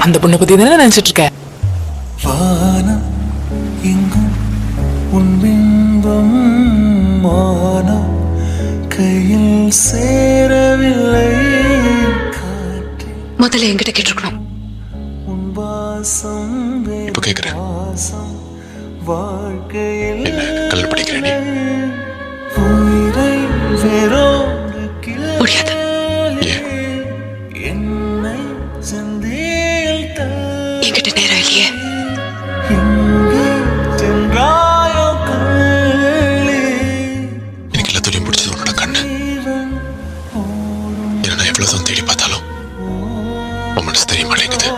அந்த பொண்ணை பத்தி தானே நினைச்சிட்டு இருக்க. வானம் எங்கும் உன் பிம்பம் மானம் கையில் சேரவில்லை. முதல்ல என்கிட்ட கேட்டிருக்கணும். உன் வாசம் இப்ப கேக்குறேன். வாசம் வாழ்க்கையில் என்ன கல்யாணம் பண்ணிக்கிறேன்? உயிரை வேறோடு முடியாது. என்னை சந்தேல் என்கிட்ட நேரம் இல்லையே. எனக்கு எல்லாத்தையும் பிடிச்சது உன்னோட கண்ணு. நான் எவ்வளவு தேடி பார்த்தாலும் உன் மனசு தெரிய மாட்டேங்குது.